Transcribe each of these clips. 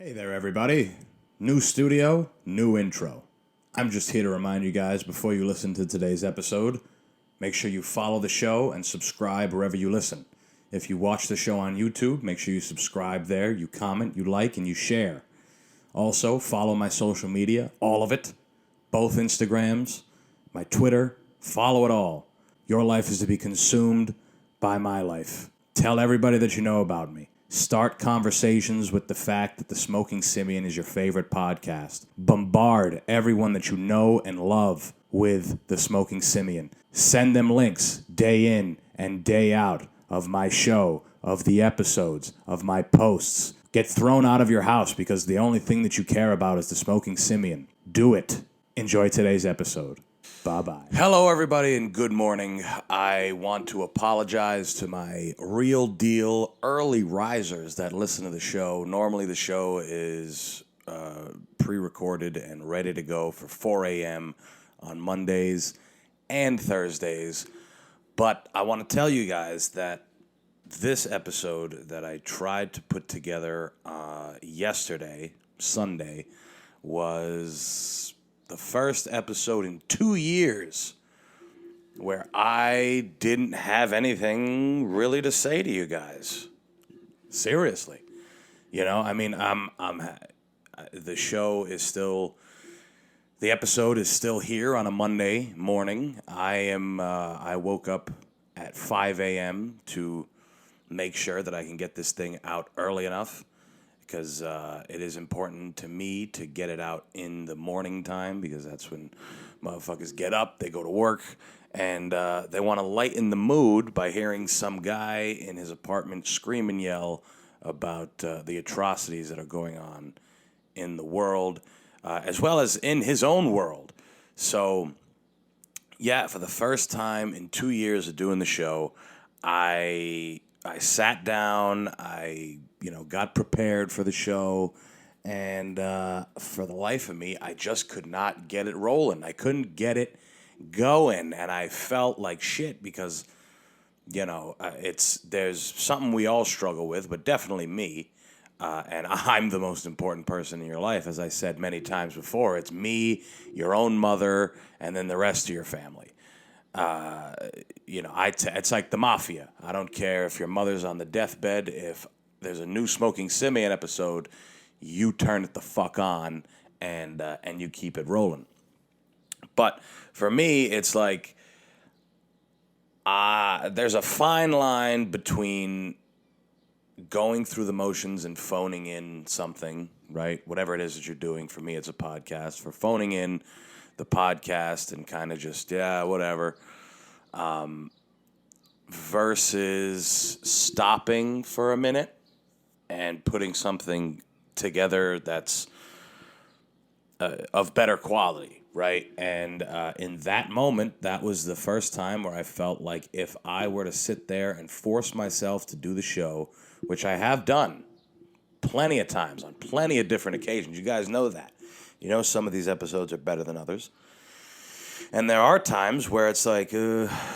Hey there, everybody. New studio, new intro. I'm just here to remind you guys before you listen to today's episode, make sure you follow the show and subscribe wherever you listen. If you watch the show on YouTube, make sure you subscribe there, you comment, you like, and you share. Also, follow my social media, all of it, both Instagrams, my Twitter, follow it all. Your life is to be consumed by my life. Tell everybody that you know about me. Start conversations with the fact that the Smoking Simian is your favorite podcast. Bombard everyone that you know and love with the Smoking Simian. Send them links day in and day out of my show, of the episodes, of my posts. Get thrown out of your house because the only thing that you care about is the Smoking Simian. Do it. Enjoy today's episode. Bye-bye. Hello, everybody, and good morning. I want to apologize to my real deal early risers that listen to the show. Normally, the show is pre-recorded and ready to go for 4 a.m. on Mondays and Thursdays. But I want to tell you guys that this episode that I tried to put together yesterday, Sunday, was the first episode in 2 years where I didn't have anything really to say to you guys. Seriously. You know, I mean, the show is still, the episode is still here on a Monday morning. I woke up at 5 a.m. to make sure that I can get this thing out early enough, because it is important to me to get it out in the morning time, because that's when motherfuckers get up, they go to work, and they want to lighten the mood by hearing some guy in his apartment scream and yell about the atrocities that are going on in the world, as well as in his own world. So, yeah, for the first time in 2 years of doing the show, I sat down, I got prepared for the show, and for the life of me, I just could not get it rolling. I couldn't get it going, and I felt like shit because, there's something we all struggle with, but definitely me, and I'm the most important person in your life, as I said many times before. It's me, your own mother, and then the rest of your family. It's like the mafia. I don't care if your mother's on the deathbed. If there's a new Smoking Simian episode, you turn it the fuck on and you keep it rolling. But for me, it's like there's a fine line between going through the motions and phoning in something, right? Whatever it is that you're doing. For me, it's a podcast. For phoning in the podcast and kind of just, whatever, versus stopping for a minute and putting something together that's of better quality, right? And in that moment, that was the first time where I felt like if I were to sit there and force myself to do the show, which I have done plenty of times on plenty of different occasions. You guys know that. You know, some of these episodes are better than others. And there are times where it's like, I'll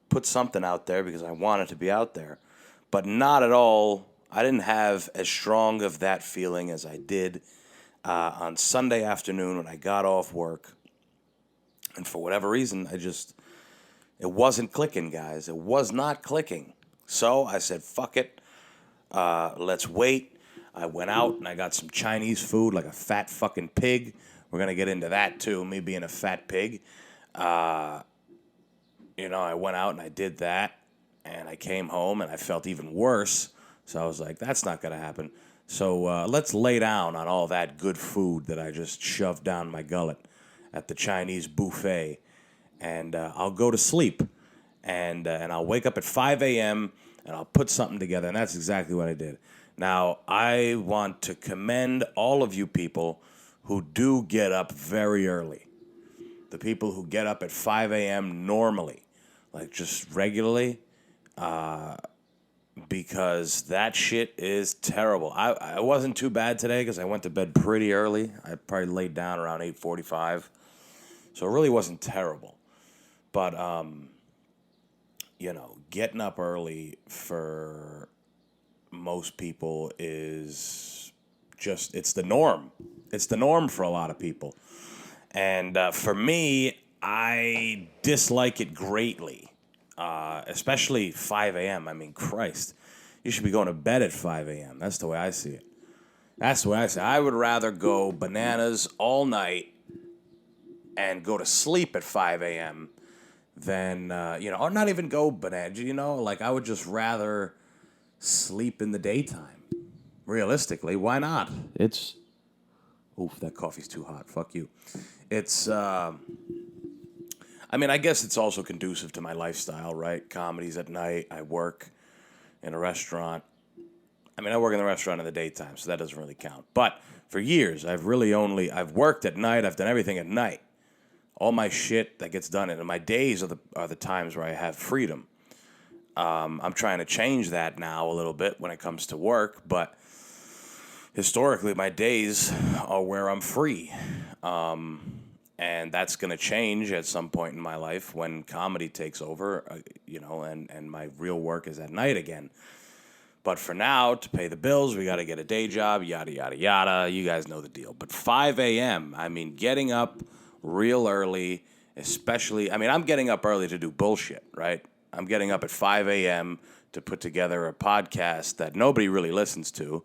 put something out there because I want it to be out there. But not at all. I didn't have as strong of that feeling as I did on Sunday afternoon when I got off work. And for whatever reason, it wasn't clicking, guys. It was not clicking. So I said, fuck it. Let's wait. I went out and I got some Chinese food like a fat fucking pig. We're going to get into that too, me being a fat pig. I went out and I did that. And I came home and I felt even worse. So I was like, that's not going to happen. So let's lay down on all that good food that I just shoved down my gullet at the Chinese buffet. And I'll go to sleep. And I'll wake up at 5 a.m. and I'll put something together. And that's exactly what I did. Now, I want to commend all of you people who do get up very early. The people who get up at 5 a.m. normally, like just regularly, because that shit is terrible. I wasn't too bad today because I went to bed pretty early. I probably laid down around 8:45. So it really wasn't terrible. But, getting up early for most people is just, it's the norm. It's the norm for a lot of people. And for me, I dislike it greatly, especially 5 a.m. I mean, Christ, you should be going to bed at 5 a.m. That's the way I see it. That's the way I see it. I would rather go bananas all night and go to sleep at 5 a.m. than, or not even go bananas, like I would just rather sleep in the daytime. Realistically, why not? Oof, that coffee's too hot. Fuck you. I guess it's also conducive to my lifestyle, right? Comedy's at night. I work in a restaurant. I work in the restaurant in the daytime, so that doesn't really count. But for years, I've worked at night. I've done everything at night. All my shit that gets done, and my days are the times where I have freedom. I'm trying to change that now a little bit when it comes to work, but historically, my days are where I'm free. And that's going to change at some point in my life when comedy takes over, and my real work is at night again. But for now, to pay the bills, we got to get a day job, yada, yada, yada. You guys know the deal. But 5 a.m., getting up real early, especially, I'm getting up early to do bullshit, right? I'm getting up at 5 a.m. to put together a podcast that nobody really listens to.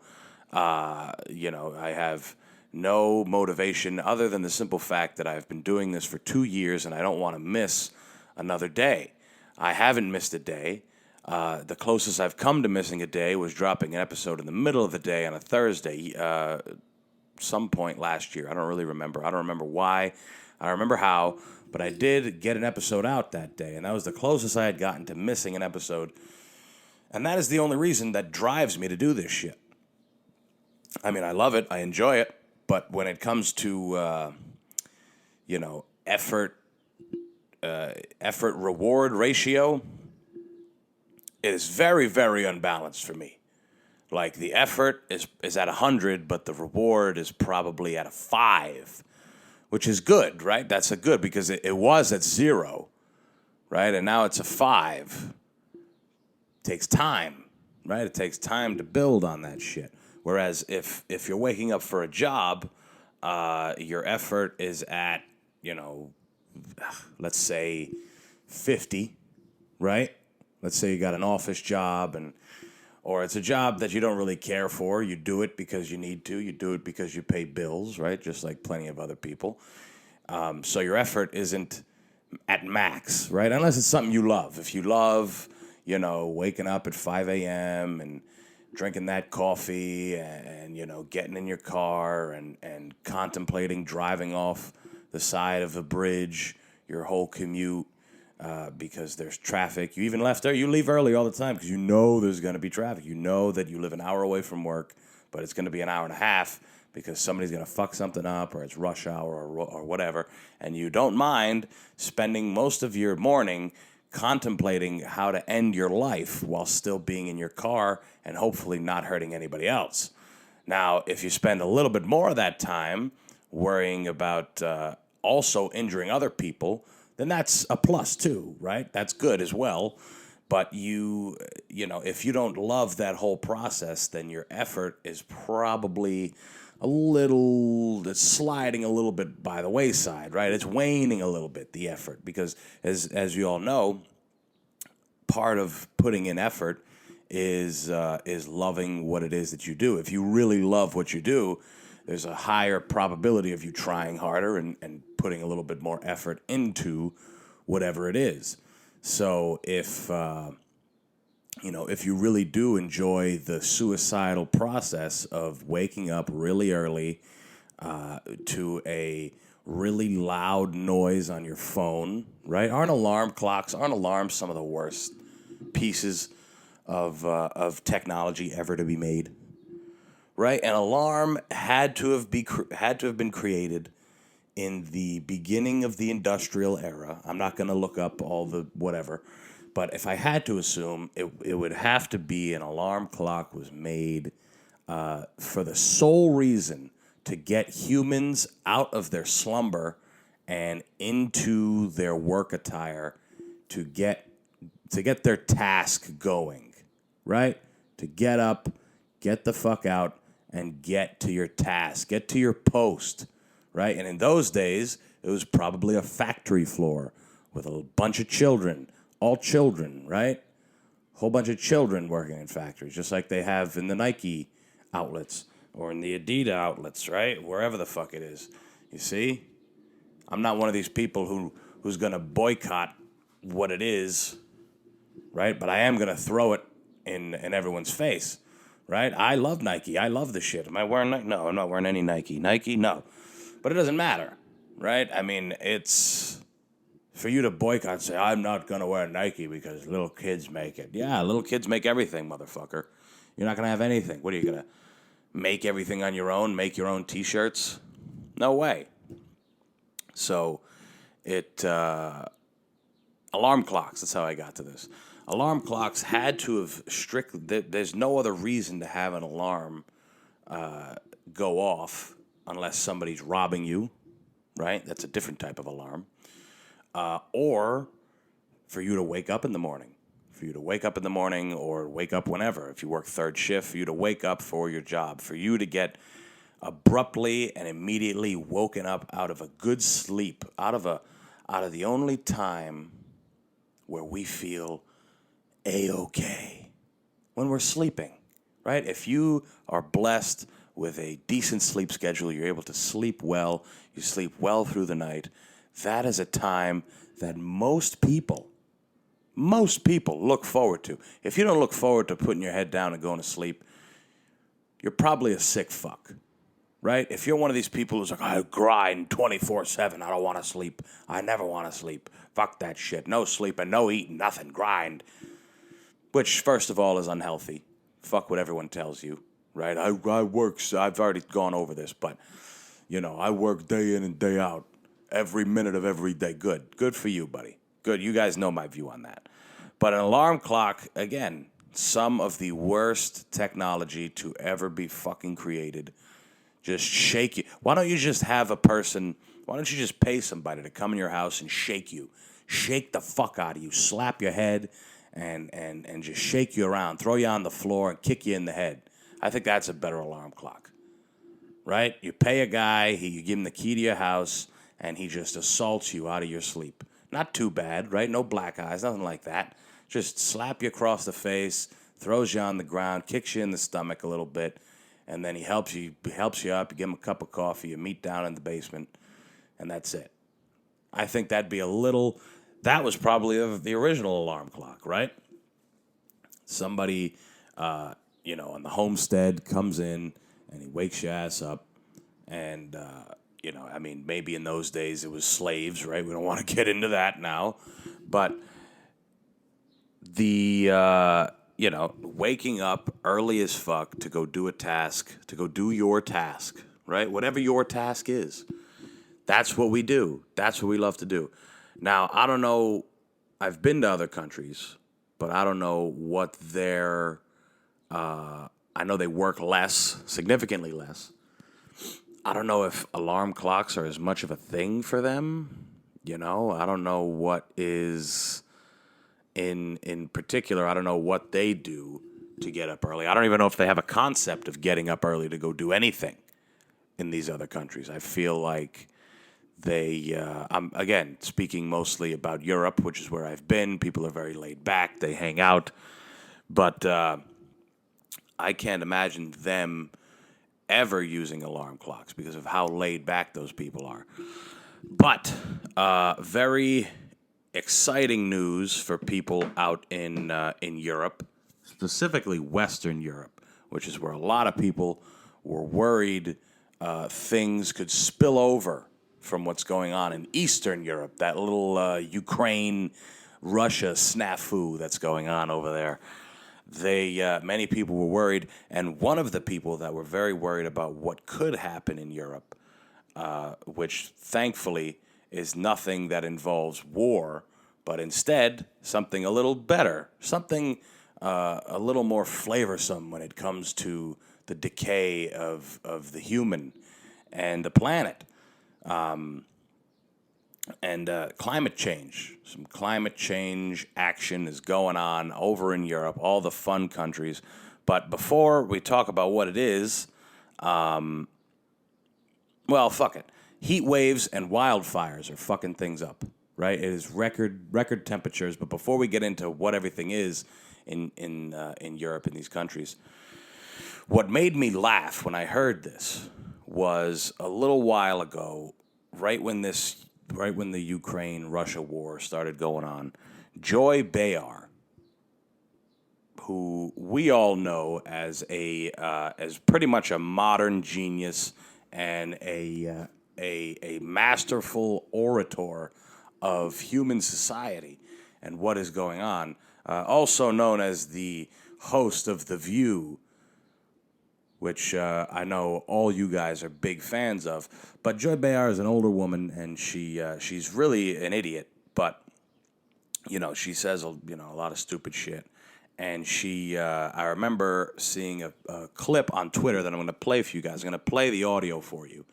I have no motivation other than the simple fact that I've been doing this for 2 years and I don't want to miss another day. I haven't missed a day. The closest I've come to missing a day was dropping an episode in the middle of the day on a Thursday, some point last year. I don't really remember. I don't remember why. I don't remember how, but I did get an episode out that day, and that was the closest I had gotten to missing an episode. And that is the only reason that drives me to do this shit. I love it. I enjoy it. But when it comes to, effort-reward ratio, it is very, very unbalanced for me. Like, the effort is at 100, but the reward is probably at a 5, which is good, right? That's a good, because it was at 0, right? And now it's a 5. It takes time, right? It takes time to build on that shit. Whereas if you're waking up for a job, your effort is at, let's say 50, right? Let's say you got an office job, or it's a job that you don't really care for. You do it because you need to. You do it because you pay bills, right? Just like plenty of other people. So your effort isn't at max, right? Unless it's something you love. If you love, waking up at 5 a.m. and drinking that coffee and getting in your car and contemplating driving off the side of a bridge your whole commute, because there's traffic. You even you leave early all the time because you know there's going to be traffic. You know that you live an hour away from work, but it's going to be an hour and a half because somebody's going to fuck something up, or it's rush hour or whatever, and you don't mind spending most of your morning contemplating how to end your life while still being in your car and hopefully not hurting anybody else. Now, if you spend a little bit more of that time worrying about also injuring other people, then that's a plus too, right? That's good as well. But if you don't love that whole process, then your effort is probably it's sliding a little bit by the wayside, right? It's waning a little bit, the effort, because as you all know, part of putting in effort is loving what it is that you do. If you really love what you do, there's a higher probability of you trying harder and putting a little bit more effort into whatever it is. So if you really do enjoy the suicidal process of waking up really early to a really loud noise on your phone, right? Aren't alarms some of the worst pieces of technology ever to be made? Right? An alarm had to have been created in the beginning of the industrial era. I'm not going to look up all the whatever, but if I had to assume, it would have to be an alarm clock was made for the sole reason to get humans out of their slumber and into their work attire to get their task going, right? to get up, get the fuck out, and get to your task, get to your post, right? And in those days, it was probably a factory floor with a bunch of children, all children, right? Whole bunch of children working in factories, just like they have in the Nike outlets or in the Adidas outlets, right? Wherever the fuck it is. You see? I'm not one of these people who's going to boycott what it is, right? But I am going to throw it in everyone's face, right? I love Nike. I love the shit. Am I wearing Nike? No, I'm not wearing any Nike. Nike? No. But it doesn't matter, right? I mean, it's for you to boycott and say, I'm not going to wear Nike because little kids make it. Yeah, little kids make everything, motherfucker. You're not going to have anything. What are you going to make everything on your own? Make your own T-shirts? No way. So alarm clocks, that's how I got to this. Alarm clocks had to have there's no other reason to have an alarm go off unless somebody's robbing you, right? That's a different type of alarm. Or for you to wake up in the morning. For you to wake up in the morning or wake up whenever. If you work third shift, for you to wake up for your job. For you to get abruptly and immediately woken up out of a good sleep. Out of the only time where we feel A-okay. When we're sleeping, right? If you are blessed with a decent sleep schedule, you're able to sleep well, you sleep well through the night, that is a time that most people look forward to. If you don't look forward to putting your head down and going to sleep, you're probably a sick fuck, right? If you're one of these people who's like, I grind 24/7, I don't want to sleep. I never want to sleep. Fuck that shit. No sleeping, no eating, nothing. Grind. Which, first of all, is unhealthy. Fuck what everyone tells you, right? I work, I've already gone over this, but, I work day in and day out. Every minute of every day. Good for you, buddy. Good. You guys know my view on that. But an alarm clock, again, some of the worst technology to ever be fucking created. Just shake you. Why don't you just pay somebody to come in your house and shake you? Shake the fuck out of you. Slap your head and just shake you around. Throw you on the floor and kick you in the head. I think that's a better alarm clock. Right? You pay a guy, you give him the key to your house, and he just assaults you out of your sleep. Not too bad, right? No black eyes, nothing like that. Just slap you across the face, throws you on the ground, kicks you in the stomach a little bit, and then he helps you up, you give him a cup of coffee, you meet down in the basement, and that's it. I think that was probably the original alarm clock, right? Somebody, on the homestead comes in, and he wakes your ass up, and, maybe in those days it was slaves, right? We don't want to get into that now. But waking up early as fuck to go do a task, to go do your task, right? Whatever your task is, that's what we do. That's what we love to do. Now, I don't know, I've been to other countries, but I don't know what I know they work less, significantly less. I don't know if alarm clocks are as much of a thing for them. I don't know what is in particular. I don't know what they do to get up early. I don't even know if they have a concept of getting up early to go do anything in these other countries. I feel like I'm, again, speaking mostly about Europe, which is where I've been. People are very laid back. They hang out. But I can't imagine them ever using alarm clocks because of how laid back those people are. But very exciting news for people out in Europe, specifically Western Europe, which is where a lot of people were worried things could spill over from what's going on in Eastern Europe, that little Ukraine-Russia snafu that's going on over there. Many people were worried, and one of the people that were very worried about what could happen in Europe, which thankfully is nothing that involves war, but instead something a little better, something a little more flavorsome when it comes to the decay of the human and the planet. And climate change. Some climate change action is going on over in Europe, all the fun countries But before we talk about what it is, well, fuck it. Heat waves and wildfires are fucking things up, right? It is record temperatures. But before we get into what everything is in Europe, in these countries, what made me laugh when I heard this was a little while ago, right when the Ukraine-Russia war started going on, Joy Behar, who we all know as as pretty much a modern genius and a masterful orator of human society and what is going on, also known as the host of The View, which I know all you guys are big fans of. But Joy Behar is an older woman, and she's really an idiot. But, she says, a lot of stupid shit. And I remember seeing a clip on Twitter that I'm going to play for you guys. I'm going to play the audio for you.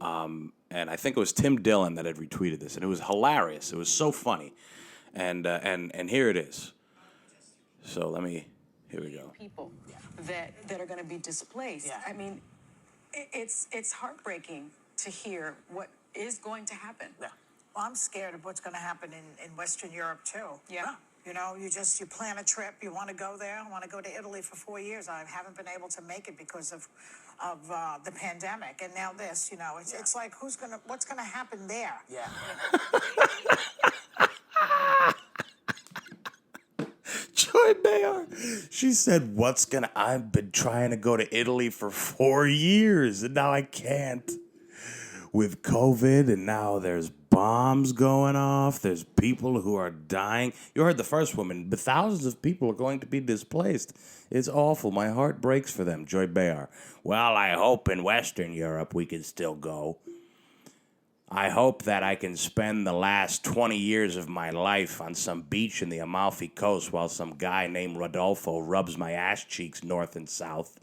And I think it was Tim Dillon that had retweeted this, and it was hilarious. It was so funny. And here it is. So here we go. People that are going to be displaced. Yeah. I mean, it's heartbreaking to hear what is going to happen. Yeah. Well, I'm scared of what's going to happen in Western Europe too. Yeah. You plan a trip. You want to go there. I want to go to Italy for 4 years. I haven't been able to make it because of the pandemic, and now this. It's like what's gonna happen there? Yeah. Joy Behar. She said, I've been trying to go to Italy for 4 years, and now I can't. With COVID, and now there's bombs going off. There's people who are dying. You heard the first woman, but thousands of people are going to be displaced. It's awful. My heart breaks for them. Joy Behar. Well, I hope in Western Europe we can still go. I hope that I can spend the last 20 years of my life on some beach in the Amalfi Coast while some guy named Rodolfo rubs my ass cheeks north and south.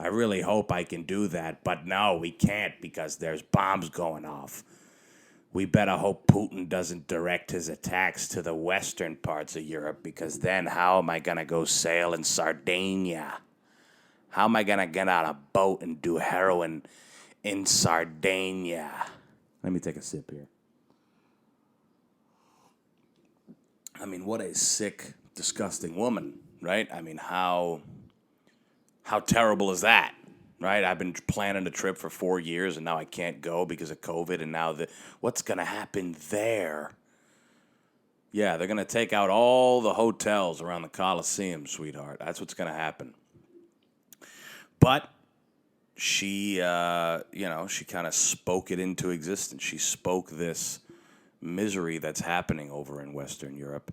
I really hope I can do that, but no, we can't because there's bombs going off. We better hope Putin doesn't direct his attacks to the western parts of Europe, because then how am I going to go sail in Sardinia? How am I going to get on a boat and do heroin in Sardinia? Let me take a sip here. I mean, what a sick, disgusting woman, right? I mean, how terrible is that, right? I've been planning a trip for 4 years, and now I can't go because of COVID, and now what's going to happen there? Yeah, they're going to take out all the hotels around the Coliseum, sweetheart. That's what's going to happen. But she, she kind of spoke it into existence. She spoke this misery that's happening over in Western Europe.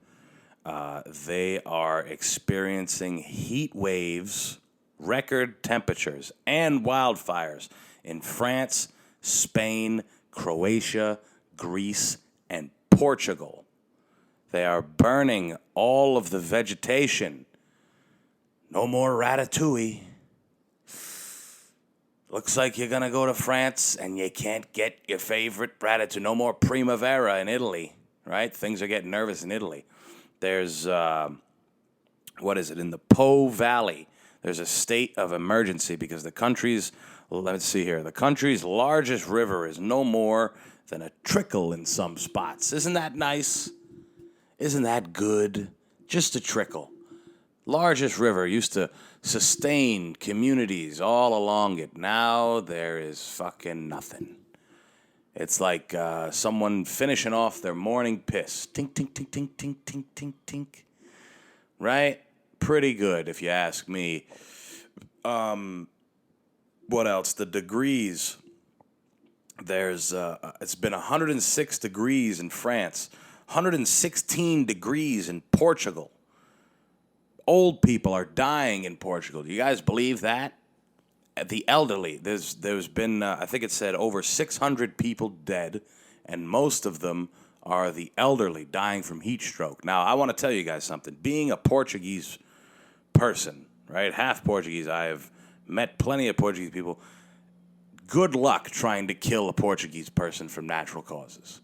They are experiencing heat waves, record temperatures, and wildfires in France, Spain, Croatia, Greece, and Portugal. They are burning all of the vegetation. No more ratatouille. Looks like you're going to go to France and you can't get your favorite ratatouille. No more primavera in Italy, right? Things are getting nervous in Italy. There's, in the Po Valley, there's a state of emergency because the country's largest river is no more than a trickle in some spots. Isn't that nice? Isn't that good? Just a trickle. Largest river used to sustain communities all along it. Now there is fucking nothing. It's like someone finishing off their morning piss. Tink, tink, tink, tink, tink, tink, tink, tink. Right? Pretty good, if you ask me. What else? The degrees. It's been 106 degrees in France, 116 degrees in Portugal. Old people are dying in Portugal. Do you guys believe that? The elderly. There's been, I think it said, over 600 people dead, and most of them are the elderly dying from heat stroke. Now, I want to tell you guys something. Being a Portuguese person, right, half Portuguese, I have met plenty of Portuguese people. Good luck trying to kill a Portuguese person from natural causes.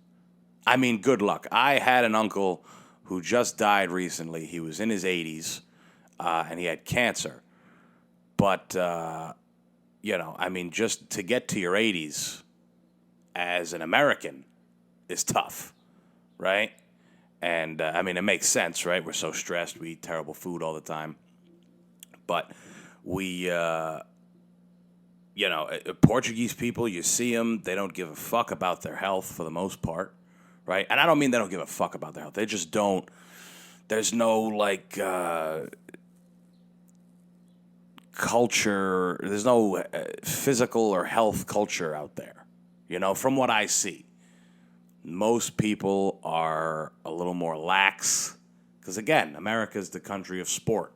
I mean, good luck. I had an uncle who just died recently. He was in his 80s. And he had cancer. But, I mean, just to get to your 80s as an American is tough, right? And, I mean, it makes sense, right? We're so stressed. We eat terrible food all the time. But we, Portuguese people, you see them, they don't give a fuck about their health for the most part, right? And I don't mean they don't give a fuck about their health. They just don't. There's no, culture. There's no physical or health culture out there, from what I see. Most people are a little more lax because, again, America's the country of sport.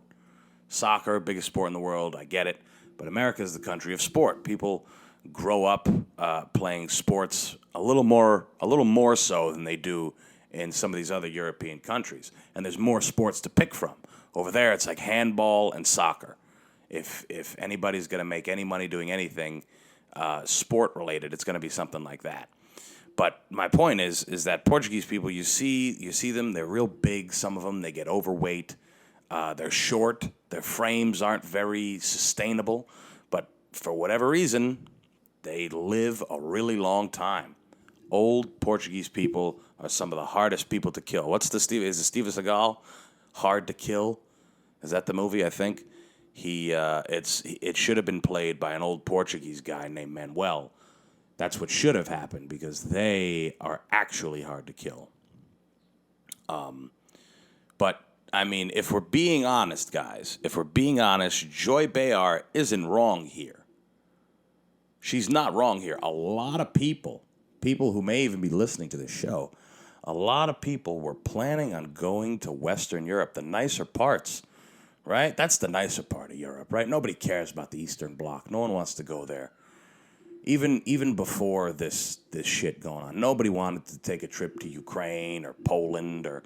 Soccer, biggest sport in the world, I get it. But America is the country of sport. People grow up playing sports a little more so than they do in some of these other European countries. And there's more sports to pick from. Over there, it's like handball and soccer. If anybody's going to make any money doing anything sport-related, it's going to be something like that. But my point is that Portuguese people, you see them, they're real big. Some of them, they get overweight. They're short. Their frames aren't very sustainable. But for whatever reason, they live a really long time. Old Portuguese people are some of the hardest people to kill. Is it Steven Seagal? Hard to Kill? Is that the movie, I think? It should have been played by an old Portuguese guy named Manuel. That's what should have happened because they are actually hard to kill. But I mean, if we're being honest, guys, Joy Behar isn't wrong here. She's not wrong here. A lot of people who may even be listening to this show, a lot of people were planning on going to Western Europe, the nicer parts, right? That's the nicer part of Europe, right? Nobody cares about the Eastern Bloc. No one wants to go there. Even before this shit going on, nobody wanted to take a trip to Ukraine or Poland or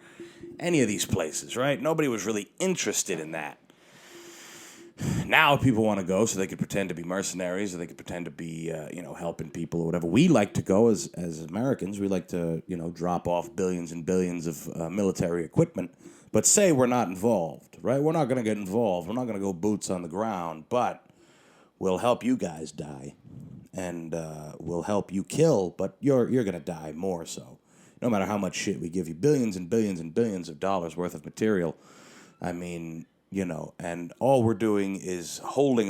any of these places, right? Nobody was really interested in that. Now people want to go so they could pretend to be mercenaries or they could pretend to be, helping people or whatever. We like to go as Americans. We like to, drop off billions and billions of military equipment, but say we're not involved, right? We're not going to get involved. We're not going to go boots on the ground, but we'll help you guys die. And we'll help you kill, but you're going to die more so. No matter how much shit we give you, billions and billions and billions of dollars worth of material. I mean, and all we're doing is holding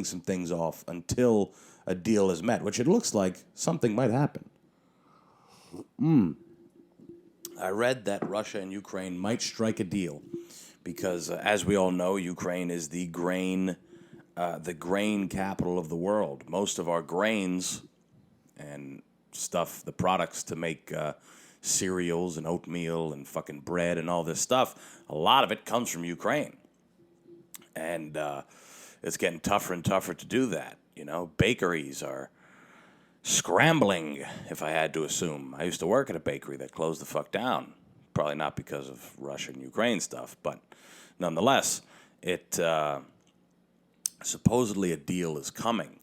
some things off until a deal is met, which it looks like something might happen. I read that Russia and Ukraine might strike a deal because, as we all know, Ukraine is the grain capital of the world. Most of our grains and stuff, the products to make cereals and oatmeal and fucking bread and all this stuff, a lot of it comes from Ukraine. And it's getting tougher and tougher to do that. Bakeries are scrambling, if I had to assume. I used to work at a bakery that closed the fuck down. Probably not because of Russia and Ukraine stuff, but nonetheless, supposedly a deal is coming,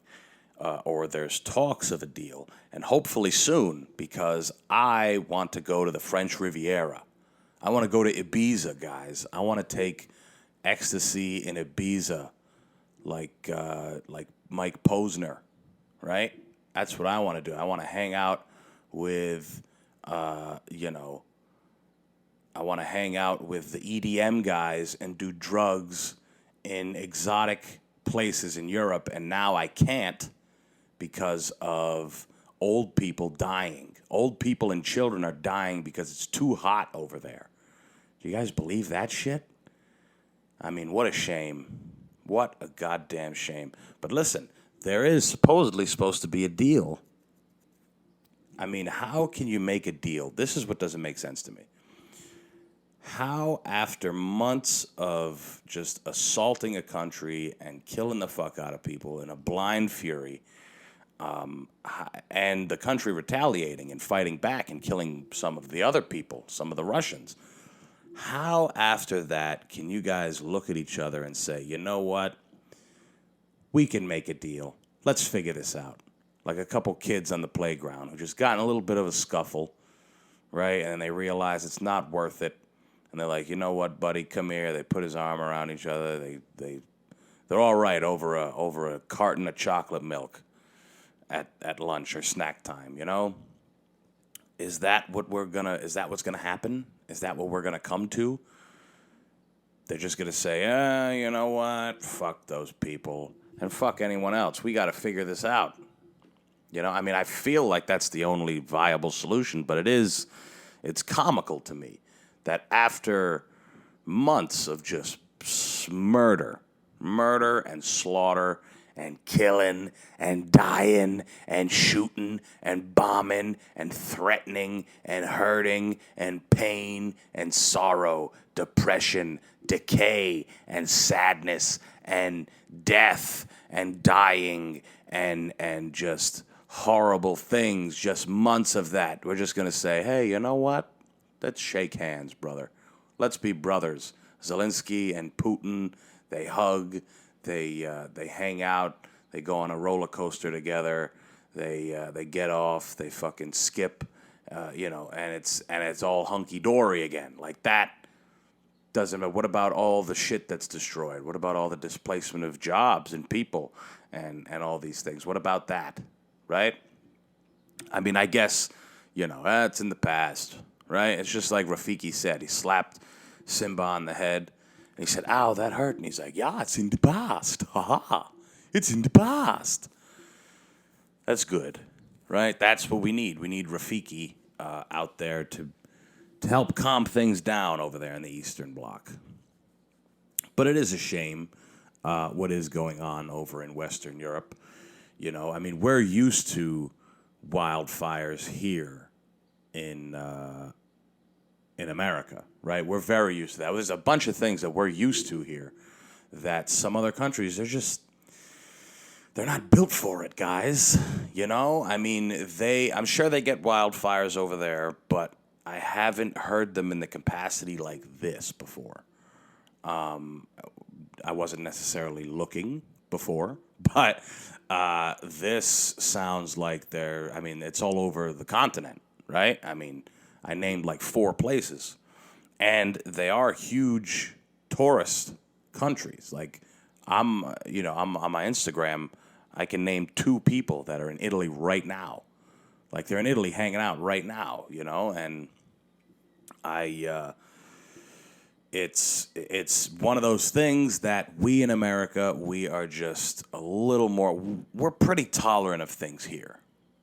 or there's talks of a deal, and hopefully soon, because I want to go to the French Riviera. I want to go to Ibiza, guys. I want to take ecstasy in Ibiza, like Mike Posner, right? That's what I want to do. I want to hang out with, I want to hang out with the EDM guys and do drugs in exotic places in Europe, and now I can't because of old people dying. Old people and children are dying because it's too hot over there. Do you guys believe that shit? I mean, what a shame. What a goddamn shame. But listen, there is supposedly supposed to be a deal. I mean, how can you make a deal? This is what doesn't make sense to me. How, after months of just assaulting a country and killing the fuck out of people in a blind fury, and the country retaliating and fighting back and killing some of the other people, some of the Russians, how after that can you guys look at each other and say, you know what? We can make a deal. Let's figure this out. Like a couple kids on the playground who just got in a little bit of a scuffle, right? And then they realize it's not worth it. And they're like, you know what, buddy, come here. They put his arm around each other. They They're all right over a carton of chocolate milk at lunch or snack time, you know? Is that what's gonna happen? Is that what we're gonna come to? They're just gonna say, you know what? Fuck those people. And fuck anyone else. We gotta figure this out. You know, I mean, I feel like that's the only viable solution, but it's comical to me that after months of just murder and slaughter and killing and dying and shooting and bombing and threatening and hurting and pain and sorrow, depression, decay and sadness and death and dying and just horrible things, just months of that. We're just going to say, hey, you know what? Let's shake hands, brother. Let's be brothers. Zelensky and Putin, they hug, they hang out, they go on a roller coaster together, they get off, they fucking skip, and it's all hunky dory again. Like that doesn't matter. What about all the shit that's destroyed? What about all the displacement of jobs and people and all these things? What about that? Right? I mean, I guess, it's in the past, right? It's just like Rafiki said. He slapped Simba on the head, and he said, ow, that hurt. And he's like, yeah, it's in the past. Ha-ha. It's in the past. That's good, right? That's what we need. We need Rafiki out there to help calm things down over there in the Eastern Bloc. But it is a shame what is going on over in Western Europe. I mean, we're used to wildfires here in America, right? We're very used to that. There's a bunch of things that we're used to here that some other countries, they're not built for it, guys. I mean, I'm sure they get wildfires over there, but I haven't heard them in the capacity like this before. I wasn't necessarily looking before, but this sounds like it's all over the continent, right? I mean, I named like 4 places, and they are huge tourist countries. Like I'm on my Instagram, I can name 2 people that are in Italy right now. Like they're in Italy hanging out right now, and it's one of those things that we in America, we are just a little more, we're pretty tolerant of things here,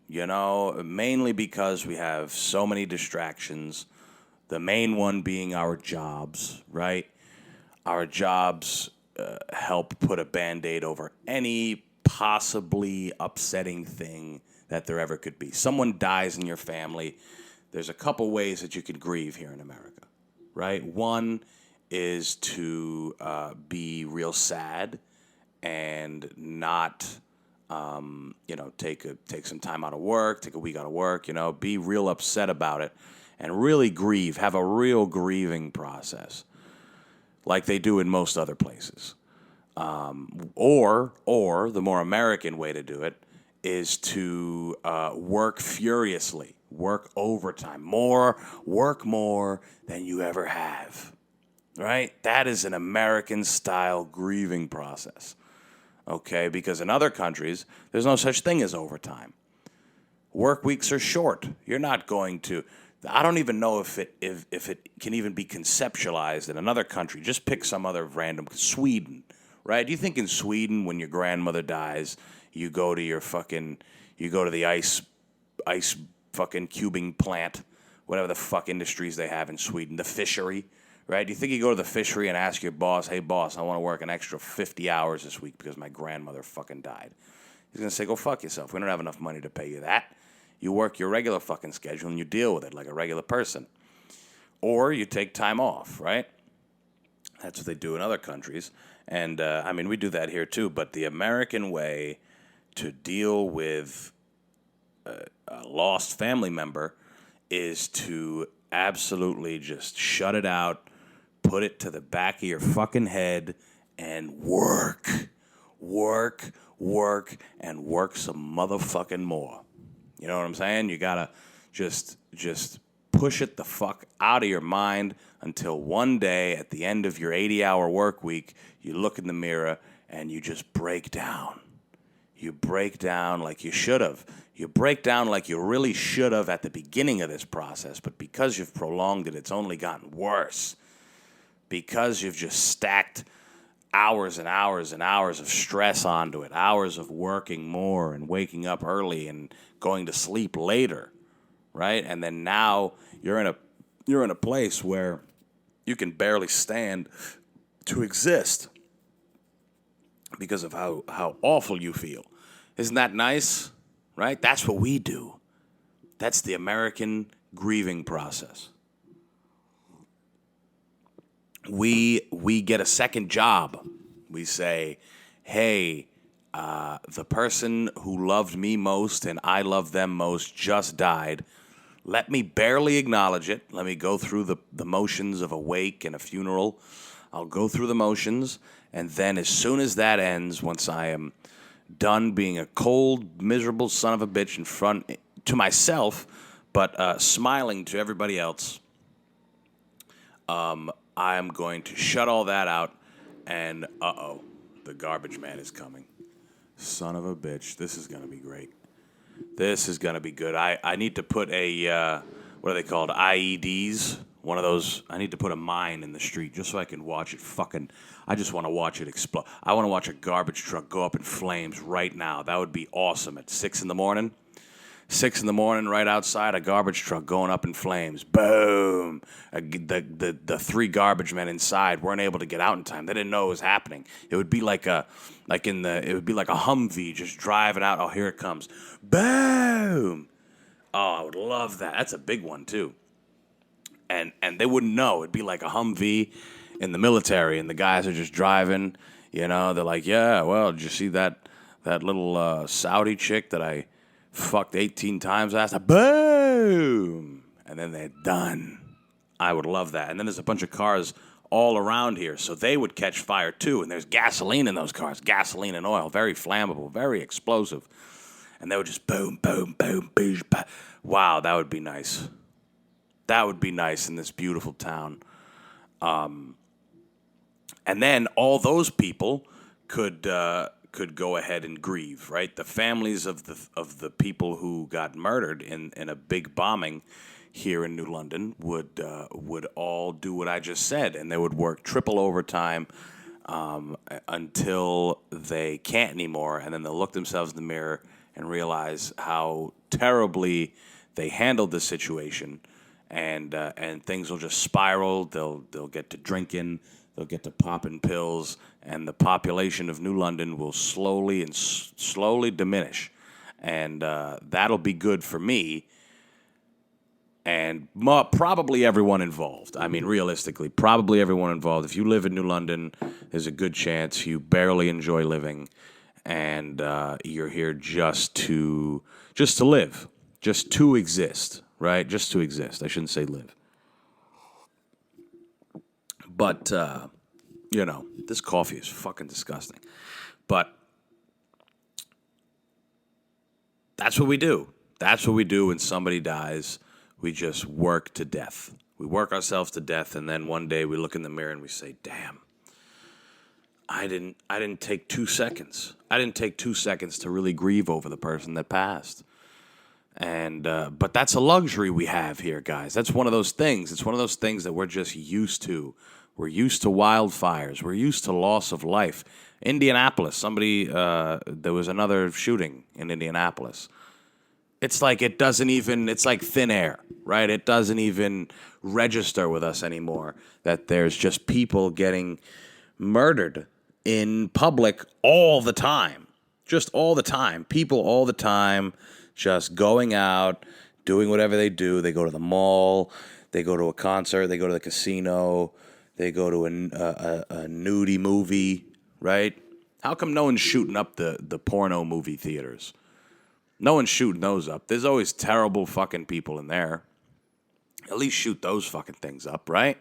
mainly because we have so many distractions, the main one being our jobs, right? Our jobs help put a Band-Aid over any possibly upsetting thing that there ever could be. Someone dies in your family, there's a couple ways that you can grieve here in America, right? One is to be real sad and not, take some time out of work, take a week out of work, be real upset about it and really grieve, have a real grieving process like they do in most other places. Or the more American way to do it is to work furiously, work overtime, work more than you ever have, right? That is an American-style grieving process, okay? Because in other countries, there's no such thing as overtime. Work weeks are short. You're not going to... I don't even know if it can even be conceptualized in another country. Just pick some other random... Sweden, right? Do you think in Sweden, when your grandmother dies, you go to the ice fucking cubing plant, whatever the fuck industries they have in Sweden, the fishery, right? Do you think you go to the fishery and ask your boss, hey, boss, I want to work an extra 50 hours this week because my grandmother fucking died? He's going to say, go fuck yourself. We don't have enough money to pay you that. You work your regular fucking schedule and you deal with it like a regular person. Or you take time off, right? That's what they do in other countries. And, we do that here too. But the American way to deal with a lost family member is to absolutely just shut it out, put it to the back of your fucking head, and work, and work some motherfucking more. You know what I'm saying? You gotta just push it the fuck out of your mind until one day at the end of your 80-hour work week, you look in the mirror and you just break down. You break down like you should have. You break down like you really should have at the beginning of this process, but because you've prolonged it, it's only gotten worse. Because you've just stacked hours and hours and hours of stress onto it, hours of working more and waking up early and going to sleep later, right? And then now you're in a place where you can barely stand to exist because of how awful you feel. Isn't that nice? Right? That's what we do. That's the American grieving process. We get a second job. We say, hey, the person who loved me most and I loved them most just died. Let me barely acknowledge it. Let me go through the motions of a wake and a funeral. I'll go through the motions, and then as soon as that ends, once I am done being a cold, miserable son of a bitch in front to myself, but smiling to everybody else, I am going to shut all that out, and the garbage man is coming. Son of a bitch, this is going to be great. This is going to be good. I need to put a, what are they called, IEDs? One of those, I need to put a mine in the street just so I can watch it I just want to watch it explode. I want to watch a garbage truck go up in flames right now. That would be awesome at 6 in the morning. 6 in the morning, right outside, a garbage truck going up in flames. Boom! The three garbage men inside weren't able to get out in time. They didn't know it was happening. It would be like a Humvee just driving out. Oh, here it comes! Boom! Oh, I would love that. That's a big one too. And they wouldn't know. It'd be like a Humvee in the military, and the guys are just driving. You know, they're like, yeah, well, did you see that little Saudi chick that I fucked 18 times last night? Boom! And then they're done. I would love that. And then there's a bunch of cars all around here, so they would catch fire too. And there's gasoline in those cars, gasoline and oil, very flammable, very explosive. And they would just boom, boom, boom, boom, boom. Wow, that would be nice. That would be nice in this beautiful town. And then all those people could go ahead and grieve, right? The families of the people who got murdered in a big bombing here in New London would all do what I just said, and they would work triple overtime until they can't anymore, and then they'll look themselves in the mirror and realize how terribly they handled the situation. And things will just spiral. They'll get to drinking. They'll get to popping pills, and the population of New London will slowly diminish, and that'll be good for me. And probably everyone involved. I mean, realistically, probably everyone involved. If you live in New London, there's a good chance you barely enjoy living, and you're here just to live, just to exist. Right? Just to exist. I shouldn't say live. But, this coffee is fucking disgusting. But that's what we do. That's what we do when somebody dies. We just work to death. We work ourselves to death, and then one day we look in the mirror and we say, damn, I didn't take 2 seconds. I didn't take 2 seconds to really grieve over the person that passed. And but that's a luxury we have here, guys. That's one of those things. It's one of those things that we're just used to. We're used to wildfires. We're used to loss of life. Indianapolis, there was another shooting in Indianapolis. It's like it's like thin air, right? It doesn't even register with us anymore that there's just people getting murdered in public all the time. Just all the time. People all the time. Just going out, doing whatever they do. They go to the mall, they go to a concert, they go to the casino, they go to a nudie movie, right? How come no one's shooting up the porno movie theaters? No one's shooting those up. There's always terrible fucking people in there. At least shoot those fucking things up, right?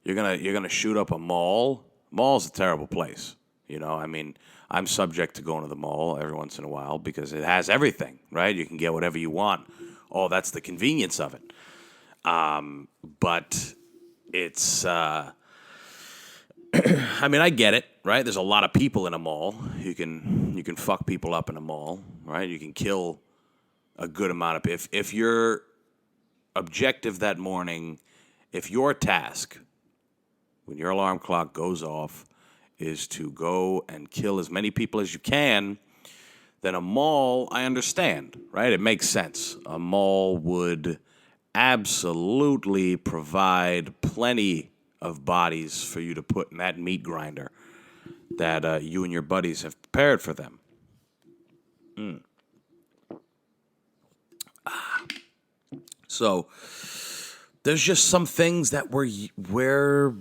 You're gonna shoot up a mall. Mall's a terrible place. You know, I mean, I'm subject to going to the mall every once in a while because it has everything, right? You can get whatever you want. Oh, that's the convenience of it. But it's, I mean, I get it, right? There's a lot of people in a mall. You can fuck people up in a mall, right? You can kill a good amount of people. If your objective that morning, if your task, when your alarm clock goes off, is to go and kill as many people as you can, then a mall, I understand, right? It makes sense. A mall would absolutely provide plenty of bodies for you to put in that meat grinder that you and your buddies have prepared for them. So there's just some things that we're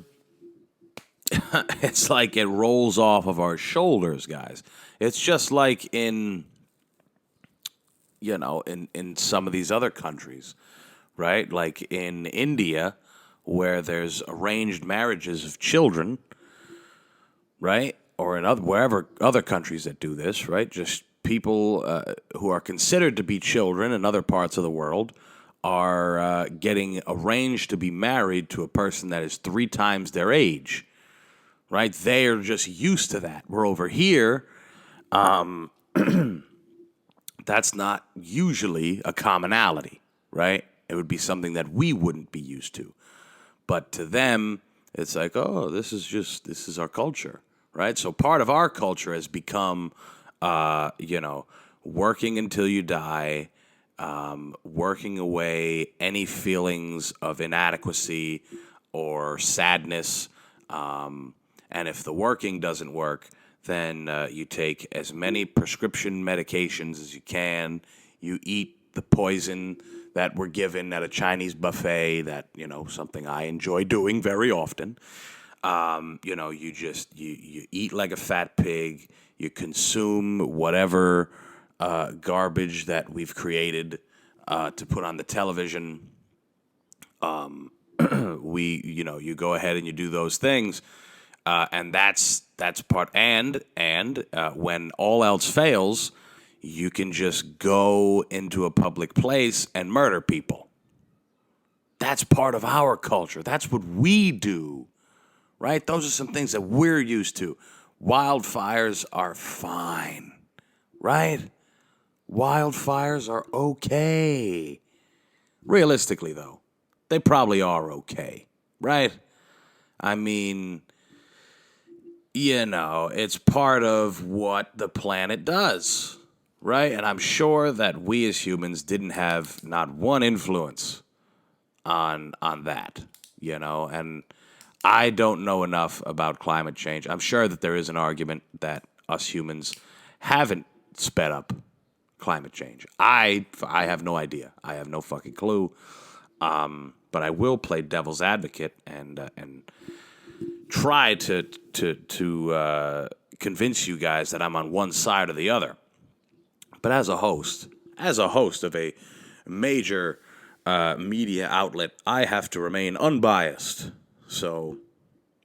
it's like it rolls off of our shoulders, guys. It's just like in some of these other countries, right? Like in India, where there's arranged marriages of children, right? Or in wherever other countries that do this, right? Just people who are considered to be children in other parts of the world are getting arranged to be married to a person that is 3 times their age, right? They are just used to that. We're over here. That's not usually a commonality, right? It would be something that we wouldn't be used to. But to them, it's like, oh, this is our culture, right? So part of our culture has become, working until you die, working away any feelings of inadequacy or sadness. And if the working doesn't work, then you take as many prescription medications as you can. You eat the poison that we're given at a Chinese buffet, that, something I enjoy doing very often. You eat like a fat pig. You consume whatever garbage that we've created to put on the television. You go ahead and you do those things. And that's part. And when all else fails, you can just go into a public place and murder people. That's part of our culture. That's what we do, right? Those are some things that we're used to. Wildfires are fine, right? Wildfires are okay. Realistically, though, they probably are okay, right? I mean, it's part of what the planet does, right? And I'm sure that we as humans didn't have not one influence on that, and I don't know enough about climate change. I'm sure that there is an argument that us humans haven't sped up climate change. I have no idea. I have no fucking clue. But I will play devil's advocate and try to convince you guys that I'm on one side or the other. But as a host of a major media outlet, I have to remain unbiased. So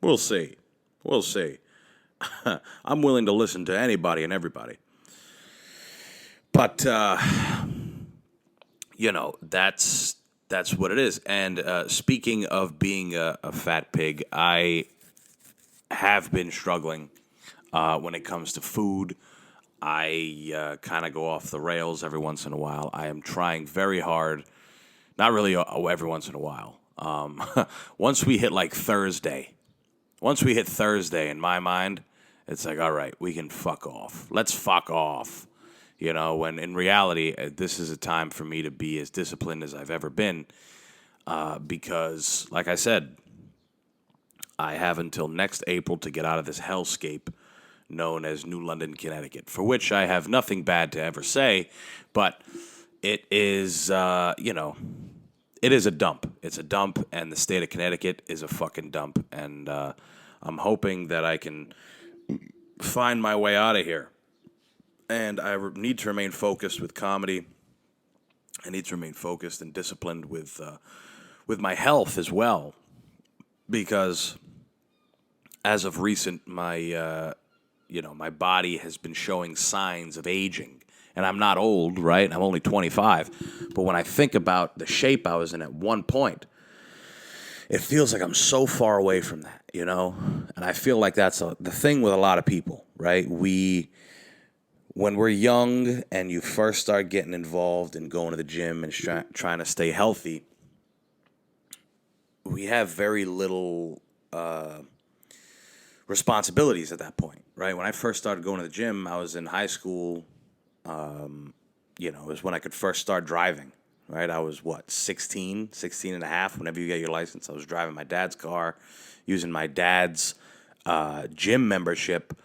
we'll see. I'm willing to listen to anybody and everybody. But that's what it is. And speaking of being a fat pig, I have been struggling when it comes to food. I kind of go off the rails every once in a while. I am trying very hard. Not really every once in a while. Once we hit Thursday, in my mind, it's like, all right, we can fuck off. Let's fuck off. When in reality, this is a time for me to be as disciplined as I've ever been. Because, like I said, I have until next April to get out of this hellscape known as New London, Connecticut, for which I have nothing bad to ever say, but it is, it is a dump. It's a dump, and the state of Connecticut is a fucking dump, and I'm hoping that I can find my way out of here. And I need to remain focused with comedy. I need to remain focused and disciplined with my health as well, because as of recent, my body has been showing signs of aging, And I'm not old, right? I'm only 25. But when I think about the shape I was in at one point, it feels like I'm so far away from that, you know? And I feel like that's the thing with a lot of people, right? When we're young and you first start getting involved in going to the gym and trying to stay healthy, we have very little responsibilities at that point, right? When I first started going to the gym, I was in high school. It was when I could first start driving, right? I was, 16 and a half. Whenever you get your license, I was driving my dad's car, using my dad's gym membership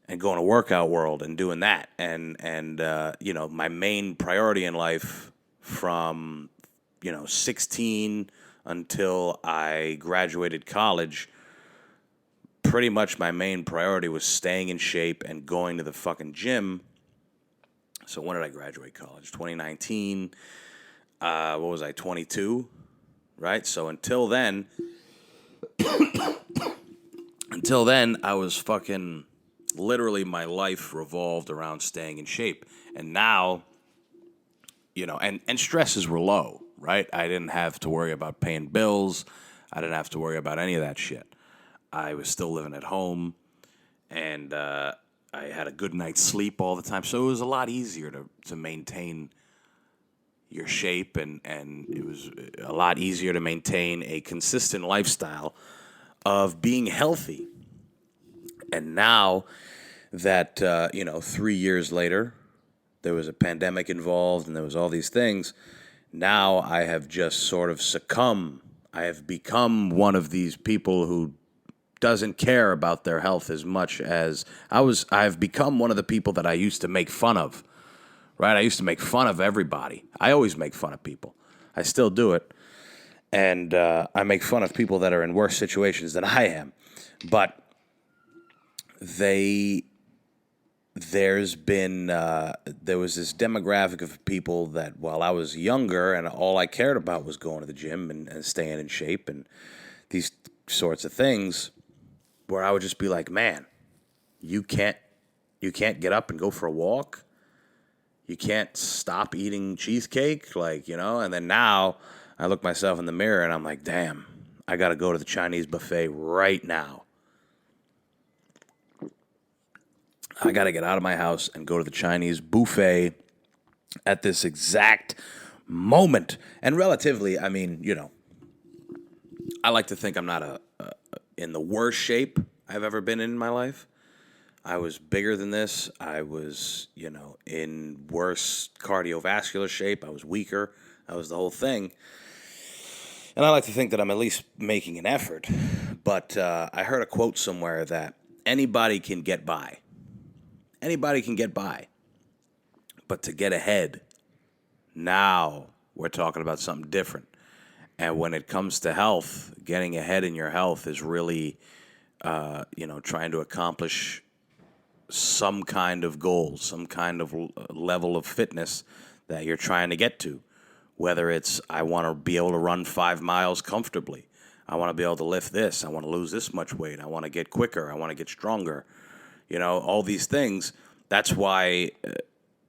and going to Workout World and doing that. And my main priority in life from, 16 until I graduated college, pretty much my main priority was staying in shape and going to the fucking gym. So when did I graduate college? 2019. What was I, 22? Right? So until then, I was fucking, literally my life revolved around staying in shape. And now, and stresses were low, right? I didn't have to worry about paying bills. I didn't have to worry about any of that shit. I was still living at home, and I had a good night's sleep all the time. So it was a lot easier to maintain your shape, and it was a lot easier to maintain a consistent lifestyle of being healthy. And now that, 3 years later, there was a pandemic involved and there was all these things, now I have just sort of succumbed. I have become one of these people who doesn't care about their health as much as I've become one of the people that I used to make fun of, right? I used to make fun of everybody. I always make fun of people. I still do it. And I make fun of people that are in worse situations than I am. But there was this demographic of people that while I was younger and all I cared about was going to the gym and staying in shape and these sorts of things, where I would just be like, man, you can't get up and go for a walk. You can't stop eating cheesecake, and then now I look myself in the mirror and I'm like, damn, I got to go to the Chinese buffet right now. I got to get out of my house and go to the Chinese buffet at this exact moment. And relatively, I like to think I'm not in the worst shape I've ever been in my life. I was bigger than this. I was, in worse cardiovascular shape. I was weaker. I was the whole thing. And I like to think that I'm at least making an effort. But I heard a quote somewhere that anybody can get by. Anybody can get by. But to get ahead, now we're talking about something different. And when it comes to health, getting ahead in your health is really, trying to accomplish some kind of goal, some kind of level of fitness that you're trying to get to. Whether it's, I want to be able to run 5 miles comfortably. I want to be able to lift this. I want to lose this much weight. I want to get quicker. I want to get stronger. All these things. That's why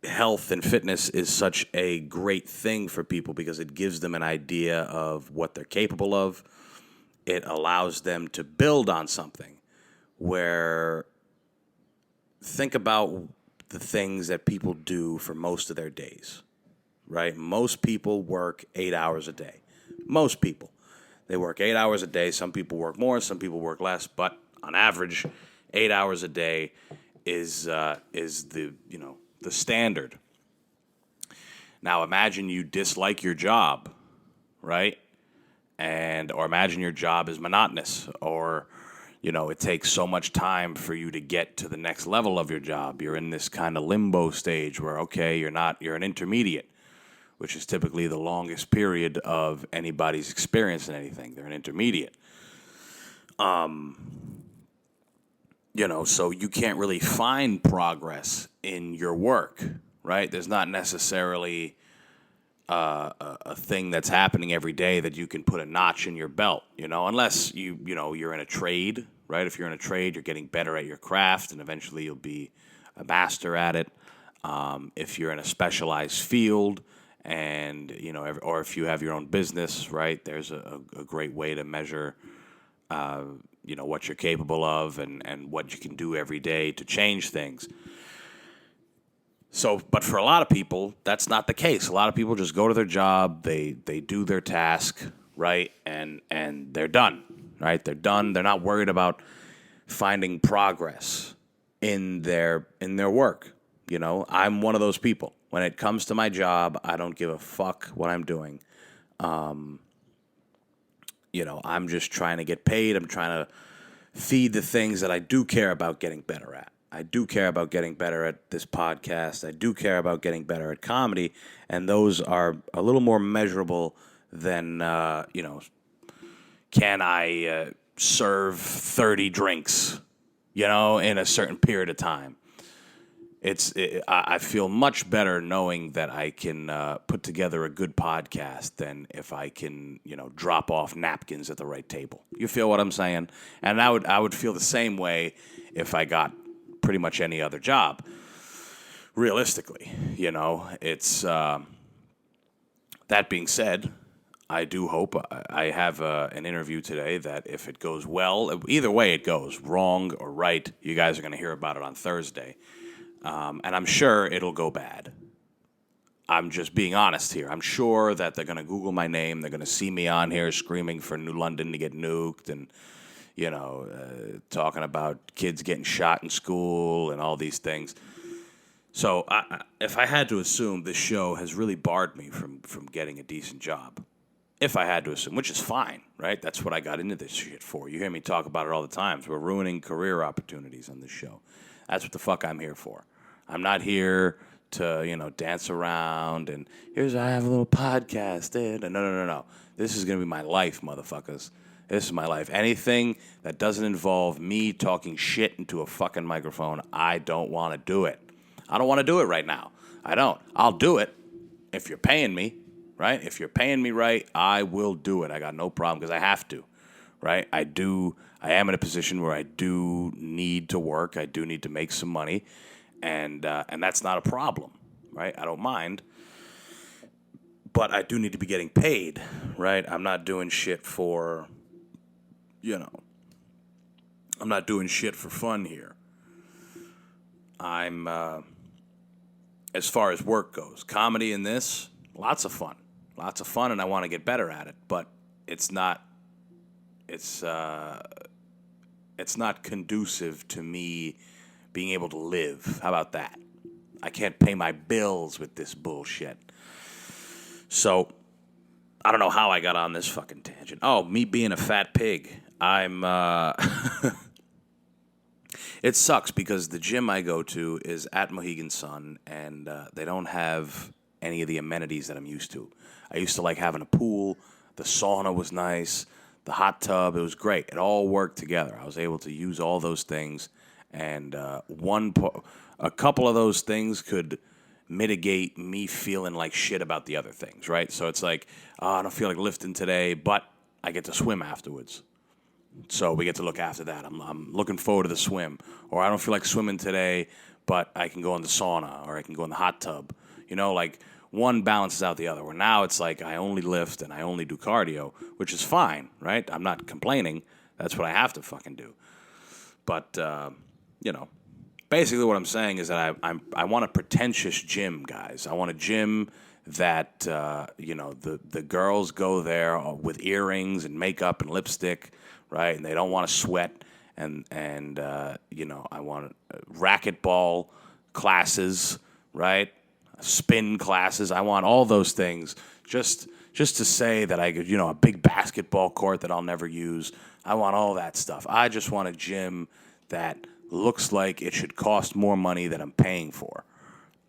health and fitness is such a great thing for people, because it gives them an idea of what they're capable of. It allows them to build on something where, think about the things that people do for most of their days, right? Most people work 8 hours a day. Most people. They work 8 hours a day. Some people work more, some people work less, but on average, 8 hours a day is the standard. Now imagine you dislike your job, right? Or imagine your job is monotonous, or it takes so much time for you to get to the next level of your job. You're in this kind of limbo stage where, okay, you're an intermediate, which is typically the longest period of anybody's experience in anything. They're an intermediate. So you can't really find progress in your work, right? There's not necessarily a thing that's happening every day that you can put a notch in your belt, unless you're in a trade, right? If you're in a trade, you're getting better at your craft, and eventually you'll be a master at it. If you're in a specialized field, and or if you have your own business, right? There's a great way to measure, what you're capable of and what you can do every day to change things. So, but for a lot of people, that's not the case. A lot of people just go to their job, they do their task, right, and they're done, right? They're done. They're not worried about finding progress in their work. I'm one of those people. When it comes to my job, I don't give a fuck what I'm doing. I'm just trying to get paid. I'm trying to feed the things that I do care about getting better at. I do care about getting better at this podcast. I do care about getting better at comedy, and those are a little more measurable than, can I serve 30 drinks, in a certain period of time. I feel much better knowing that I can put together a good podcast than if I can, drop off napkins at the right table. You feel what I'm saying? And I would feel the same way if I got pretty much any other job. Realistically, it's that being said, I do hope I have an interview today that if it goes well, either way it goes, wrong or right, you guys are going to hear about it on Thursday. And I'm sure it'll go bad. I'm just being honest here. I'm sure that they're going to Google my name. They're going to see me on here screaming for New London to get nuked and, talking about kids getting shot in school and all these things. So if I had to assume, this show has really barred me from getting a decent job. If I had to assume, which is fine, right? That's what I got into this shit for. You hear me talk about it all the time. We're ruining career opportunities on this show. That's what the fuck I'm here for. I'm not here to, dance around and I have a little podcast. No. This is going to be my life, motherfuckers. This is my life. Anything that doesn't involve me talking shit into a fucking microphone, I don't want to do it. I don't want to do it right now. I don't. I'll do it if you're paying me, right? If you're paying me right, I will do it. I got no problem because I have to, right? I am in a position where I do need to work. I do need to make some money, and that's not a problem, right? I don't mind, but I do need to be getting paid, right? I'm not doing shit for, I'm not doing shit for fun here. I'm, as far as work goes, comedy in this, lots of fun, and I want to get better at it, but it's not conducive to me being able to live. How about that? I can't pay my bills with this bullshit. So, I don't know how I got on this fucking tangent. Oh, me being a fat pig. It sucks because the gym I go to is at Mohegan Sun, and they don't have any of the amenities that I'm used to. I used to like having a pool. The sauna was nice. The hot tub, it was great. It all worked together. I was able to use all those things, and a couple of those things could mitigate me feeling like shit about the other things, right? So it's like, I don't feel like lifting today, but I get to swim afterwards. So we get to look after that. I'm looking forward to the swim. Or I don't feel like swimming today, but I can go in the sauna or I can go in the hot tub. Like one balances out the other. Where now it's like I only lift and I only do cardio, which is fine, right? I'm not complaining. That's what I have to fucking do. But, basically what I'm saying is that I want a pretentious gym, guys. I want a gym that, the girls go there with earrings and makeup and lipstick, right? And they don't want to sweat. And I want racquetball classes, right? Spin classes. I want all those things just to say that I could, a big basketball court that I'll never use. I want all that stuff. I just want a gym that looks like it should cost more money than I'm paying for.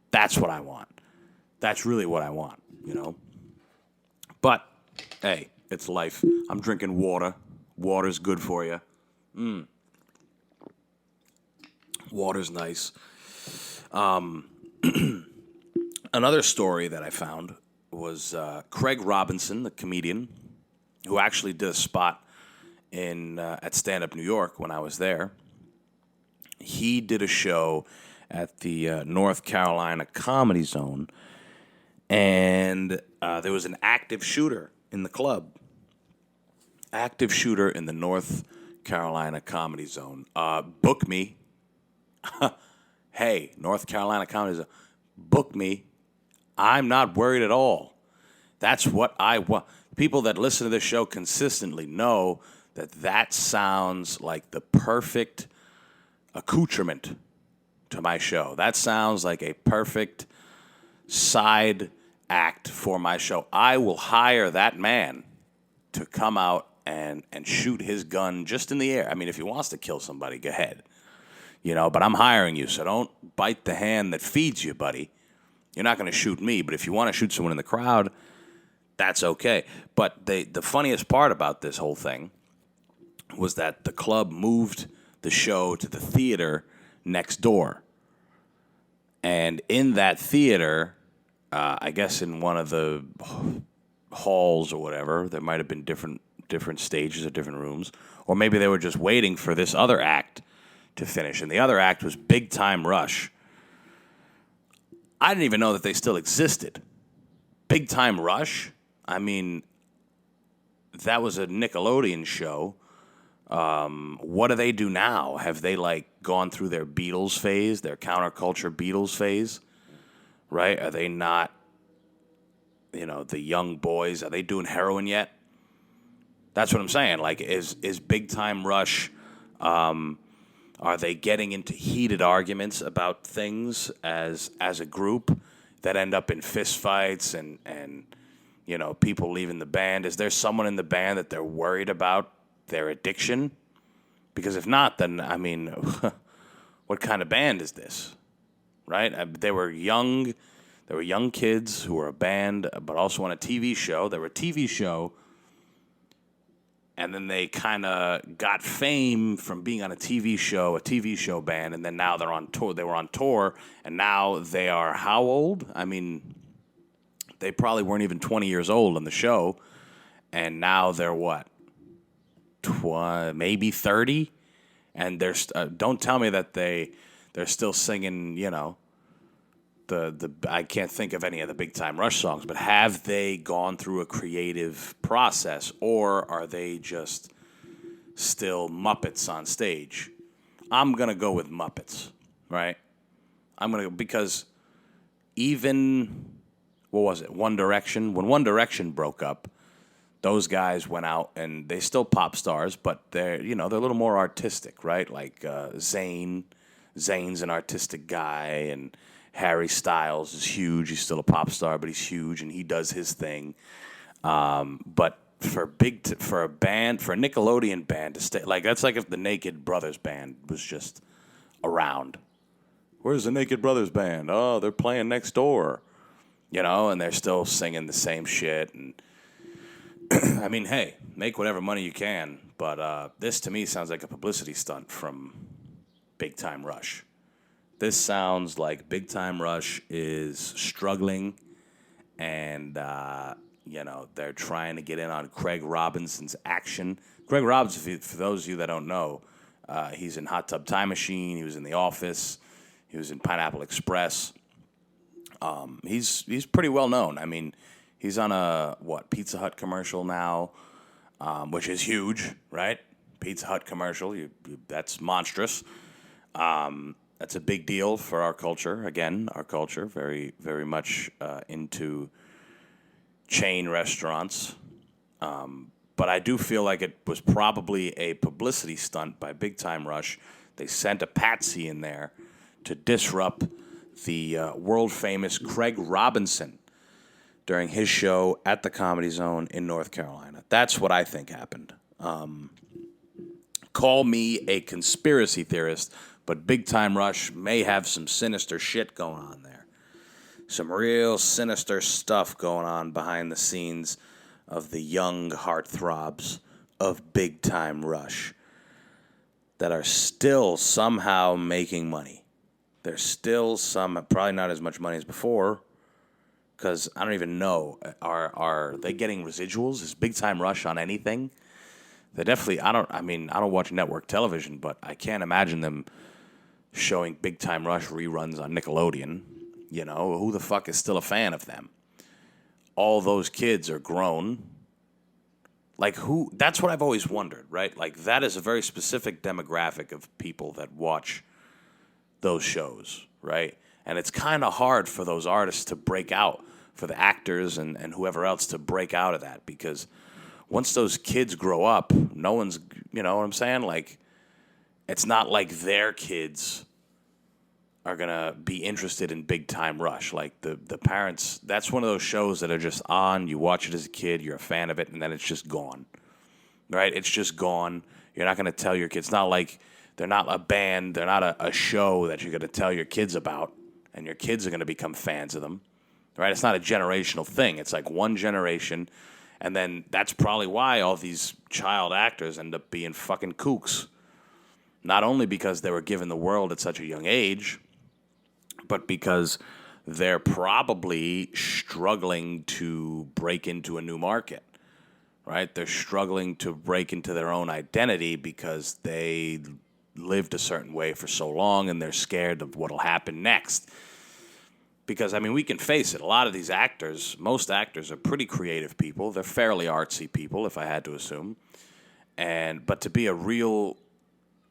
That's what I want. That's really what I want, But, hey, it's life. I'm drinking water. Water's good for you. Water's nice. Another story that I found was Craig Robinson, the comedian, who actually did a spot at Stand Up New York when I was there. He did a show at the North Carolina Comedy Zone, and there was an active shooter in the club. Active shooter in the North Carolina Comedy Zone. Book me. Hey, North Carolina Comedy Zone. Book me. I'm not worried at all. That's what I want. People that listen to this show consistently know that sounds like the perfect accoutrement to my show. That sounds like a perfect side act for my show. I will hire that man to come out and shoot his gun just in the air. I mean, if he wants to kill somebody, go ahead. But I'm hiring you, so don't bite the hand that feeds you, buddy. You're not going to shoot me, but if you want to shoot someone in the crowd, that's okay. But the funniest part about this whole thing was that the club moved the show to the theater next door. And in that theater, I guess in one of the halls or whatever, there might have been different stages or different rooms. Or maybe they were just waiting for this other act to finish. And the other act was Big Time Rush. I didn't even know that they still existed. Big Time Rush? I mean, that was a Nickelodeon show. What do they do now? Have they, gone through their Beatles phase, their counterculture Beatles phase? Right? Are they not, the young boys, are they doing heroin yet? That's what I'm saying. Is Big Time Rush, are they getting into heated arguments about things as a group that end up in fistfights and people leaving the band? Is there someone in the band that they're worried about their addiction? Because if not, then, I mean, what kind of band is this? Right? They were young kids who were a band, but also on a TV show. They were a TV show, and then they kind of got fame from being on a TV show band, and then now they're on tour. They were on tour, and now they are how old? I mean, they probably weren't even 20 years old on the show, and now they're what? Maybe 30? And they're don't tell me that they're still singing, the I can't think of any of the Big Time Rush songs, but have they gone through a creative process, or are they just still Muppets on stage? I'm going to go with Muppets, right? Because even, what was it, One Direction? When One Direction broke up, those guys went out and they still pop stars, but they're a little more artistic, right? Like Zayn's an artistic guy, and Harry Styles is huge. He's still a pop star, but he's huge and he does his thing. But for a Nickelodeon band to stay, that's like if the Naked Brothers band was just around. Where's the Naked Brothers band? Oh, they're playing next door, and they're still singing the same shit. And I mean, hey, make whatever money you can, but this to me sounds like a publicity stunt from Big Time Rush. This sounds like Big Time Rush is struggling, and they're trying to get in on Craig Robinson's action. Craig Robinson, for those of you that don't know, he's in Hot Tub Time Machine. He was in The Office. He was in Pineapple Express. He's pretty well known. I mean, he's on a Pizza Hut commercial now, which is huge, right? Pizza Hut commercial, that's monstrous. That's a big deal for our culture. Again, our culture, very, very much into chain restaurants. But I do feel like it was probably a publicity stunt by Big Time Rush. They sent a patsy in there to disrupt the world-famous Craig Robinson during his show at the Comedy Zone in North Carolina. That's what I think happened. Call me a conspiracy theorist, but Big Time Rush may have some sinister shit going on there. Some real sinister stuff going on behind the scenes of the young heartthrobs of Big Time Rush that are still somehow making money. They're still probably not as much money as before, because I don't even know, are they getting residuals? Is Big Time Rush on anything? They definitely, I don't watch network television, but I can't imagine them showing Big Time Rush reruns on Nickelodeon. You know, who the fuck is still a fan of them? All those kids are grown. Like, who? That's what I've always wondered, right? Like, that is a very specific demographic of people that watch those shows, right? And it's kind of hard for those artists to break out, for the actors and whoever else to break out of that, because once those kids grow up, no one's, you know what I'm saying? Like, it's not like their kids are going to be interested in Big Time Rush. Like, the parents, that's one of those shows that are just on, you watch it as a kid, you're a fan of it, and then it's just gone, right? It's just gone. You're not going to tell your kids. It's not like they're not a band, they're not a show that you're going to tell your kids about, and your kids are going to become fans of them, right? It's not a generational thing. It's like one generation, and then that's probably why all these child actors end up being fucking kooks. Not only because they were given the world at such a young age, but because they're probably struggling to break into a new market, right? They're struggling to break into their own identity because they lived a certain way for so long and they're scared of what'll happen next. Because, I mean, we can face it. A lot of these actors, most actors are pretty creative people. They're fairly artsy people, if I had to assume. But to be a real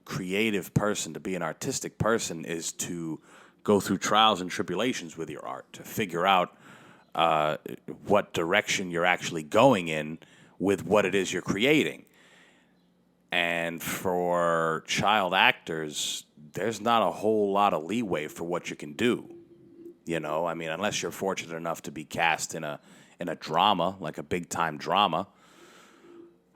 creative person, to be an artistic person, is to go through trials and tribulations with your art, to figure out what direction you're actually going in with what it is you're creating. And for child actors, there's not a whole lot of leeway for what you can do. You know, I mean, unless you're fortunate enough to be cast in a drama, like a big time drama,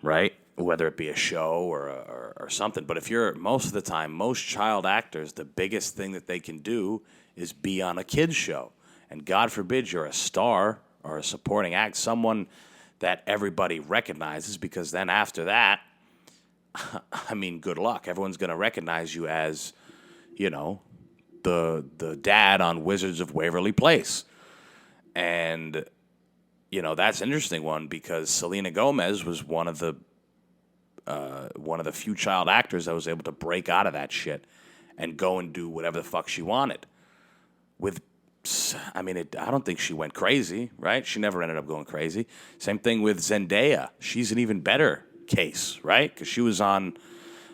right? Whether it be a show or something. But if you're, most of the time, most child actors, the biggest thing that they can do is be on a kid's show. And God forbid you're a star or a supporting act, someone that everybody recognizes, because then after that, I mean, good luck. Everyone's going to recognize you as, you know, the dad on Wizards of Waverly Place. And, you know, that's an interesting one, because Selena Gomez was one of the few child actors that was able to break out of that shit and go and do whatever the fuck she wanted. I don't think she went crazy, right? She never ended up going crazy. Same thing with Zendaya. She's an even better case, right? Because she was on,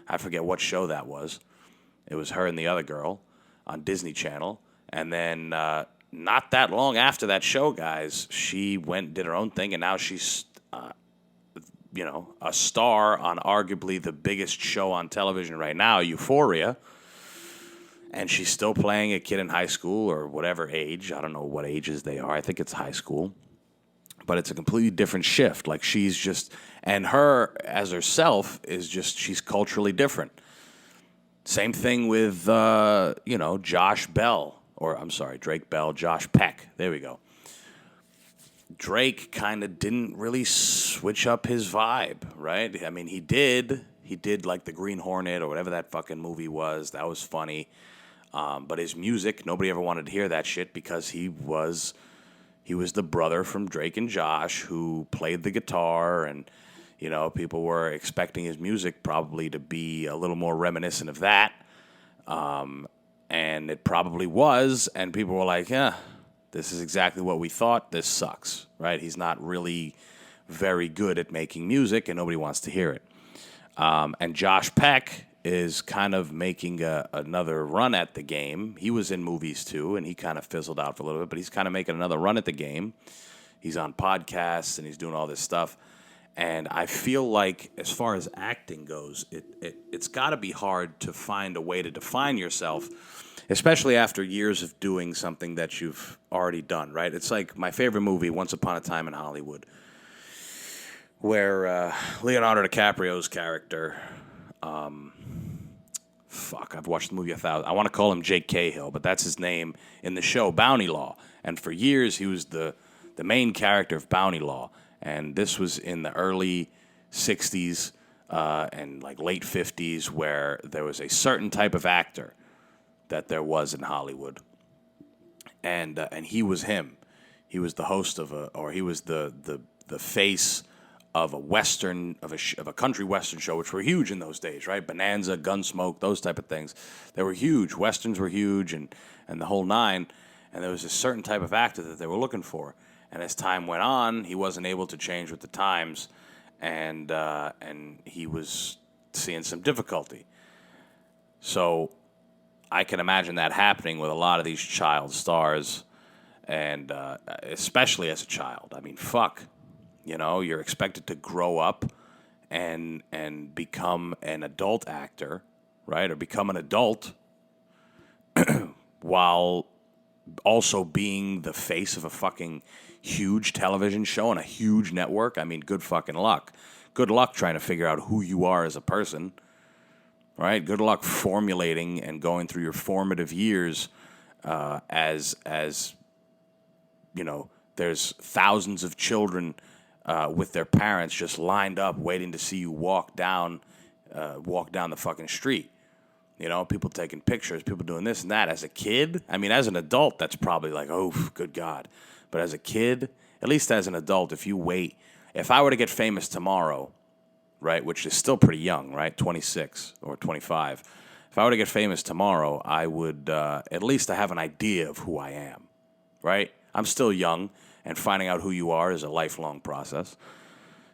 I forget what show that was. It was her and the other girl on Disney Channel. And then not that long after that show, guys, she went and did her own thing, and now she's a star on arguably the biggest show on television right now, Euphoria. And she's still playing a kid in high school or whatever age. I don't know what ages they are. I think it's high school. But it's a completely different shift. Like, she's just, and her as herself is just, she's culturally different. Same thing with, Josh Bell. Or, I'm sorry, Drake Bell, Josh Peck. There we go. Drake kind of didn't really switch up his vibe, right? I mean, he did like the Green Hornet or whatever that fucking movie was. That was funny. But his music, nobody ever wanted to hear that shit, because he was the brother from Drake and Josh who played the guitar, and, you know, people were expecting his music probably to be a little more reminiscent of that. And it probably was, and people were like, yeah, this is exactly what we thought. This sucks, right? He's not really very good at making music, and nobody wants to hear it. And Josh Peck is kind of making another run at the game. He was in movies too, and he kind of fizzled out for a little bit, but he's kind of making another run at the game. He's on podcasts, and he's doing all this stuff. And I feel like, as far as acting goes, it's got to be hard to find a way to define yourself, especially after years of doing something that you've already done, right? It's like my favorite movie, Once Upon a Time in Hollywood, where Leonardo DiCaprio's character, I've watched the movie 1,000. I want to call him Jake Cahill, but that's his name in the show, Bounty Law. And for years, he was the main character of Bounty Law. And this was in the early 60s and like late 50s, where there was a certain type of actor that there was in Hollywood. And he was him. He was the host of he was the face of a Western, of a country Western show, which were huge in those days, right? Bonanza, Gunsmoke, those type of things. They were huge. Westerns were huge and the whole nine. And there was a certain type of actor that they were looking for. And as time went on, he wasn't able to change with the times, and he was seeing some difficulty. So I can imagine that happening with a lot of these child stars, and especially as a child. I mean, fuck. You know, you're expected to grow up and become an adult actor, right? Or become an adult while also being the face of a fucking huge television show and a huge network. I mean, good fucking luck. Good luck trying to figure out who you are as a person, right? Good luck formulating and going through your formative years as you know, there's thousands of children with their parents just lined up waiting to see you walk down the fucking street. You know, people taking pictures, people doing this and that. As a kid, I mean, as an adult, that's probably like, oh, good God. But as a kid, at least as an adult, if you wait, if I were to get famous tomorrow, right, which is still pretty young, right, 26 or 25, if I were to get famous tomorrow, I would at least have an idea of who I am, right? I'm still young, and finding out who you are is a lifelong process.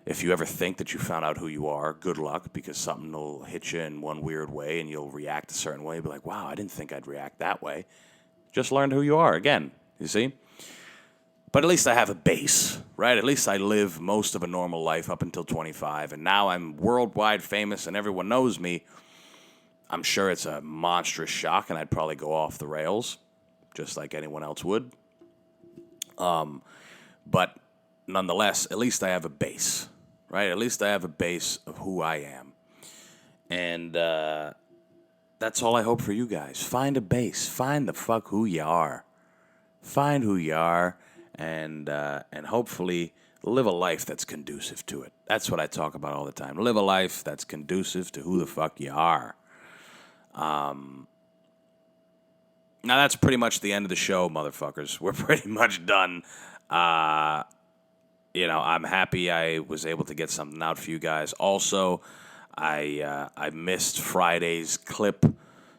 If you ever think that you found out who you are, good luck, because something will hit you in one weird way and you'll react a certain way. You'll be like, wow, I didn't think I'd react that way. Just learned who you are again, you see? But at least I have a base, right? At least I live most of a normal life up until 25, and now I'm worldwide famous and everyone knows me. I'm sure it's a monstrous shock, and I'd probably go off the rails, just like anyone else would. But nonetheless, at least I have a base, right? At least I have a base of who I am. And that's all I hope for you guys. Find a base. Find the fuck who you are. Find who you are, and hopefully live a life that's conducive to it. That's what I talk about all the time. Live a life that's conducive to who the fuck you are. Now, that's pretty much the end of the show, motherfuckers. We're pretty much done. You know, I'm happy I was able to get something out for you guys. Also, I missed Friday's clip,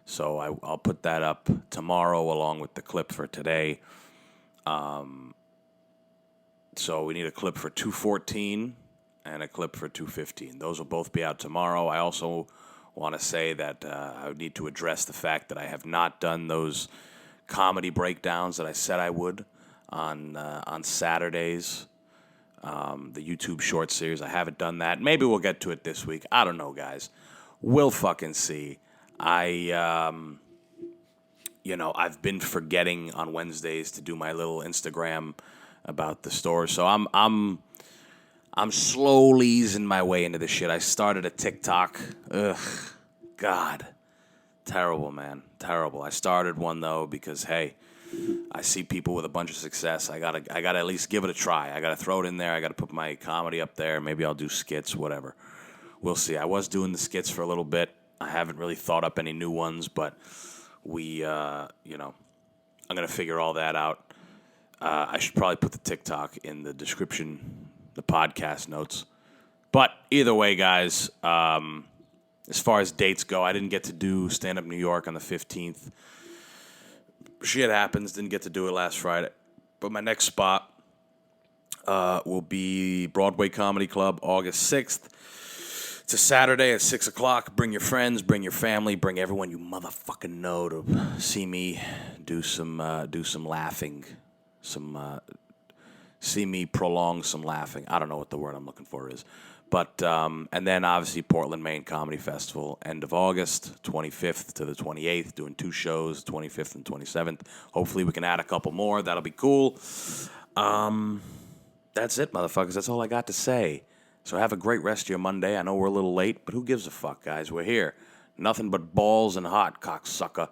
so I'll put that up tomorrow along with the clip for today. So we need a clip for 214 and a clip for 215. Those will both be out tomorrow. I also want to say that I need to address the fact that I have not done those comedy breakdowns that I said I would on Saturdays. The YouTube short series, I haven't done that. Maybe we'll get to it this week. I don't know, guys. We'll fucking see. I've been forgetting on Wednesdays to do my little Instagram about the store, so I'm slowly easing my way into this shit. I started a TikTok. Ugh, God, terrible, man, terrible. I started one though because hey, I see people with a bunch of success. I gotta at least give it a try. I gotta throw it in there. I gotta put my comedy up there. Maybe I'll do skits, whatever. We'll see. I was doing the skits for a little bit. I haven't really thought up any new ones, but I'm gonna figure all that out. I should probably put the TikTok in the description, the podcast notes. But either way, guys, as far as dates go, I didn't get to do Stand Up New York on the 15th. Shit happens, didn't get to do it last Friday. But my next spot will be Broadway Comedy Club, August 6th. It's a Saturday at 6 o'clock. Bring your friends, bring your family, bring everyone you motherfucking know to see me do some laughing. See me prolong some laughing. I don't know what the word I'm looking for is. But, and then obviously Portland, Maine Comedy Festival, end of August, 25th to the 28th, doing 2 shows, 25th and 27th. Hopefully we can add a couple more. That'll be cool. That's it, motherfuckers. That's all I got to say. So have a great rest of your Monday. I know we're a little late, but who gives a fuck, guys? We're here. Nothing but balls and hot, cocksucker.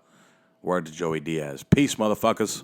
Word to Joey Diaz. Peace, motherfuckers.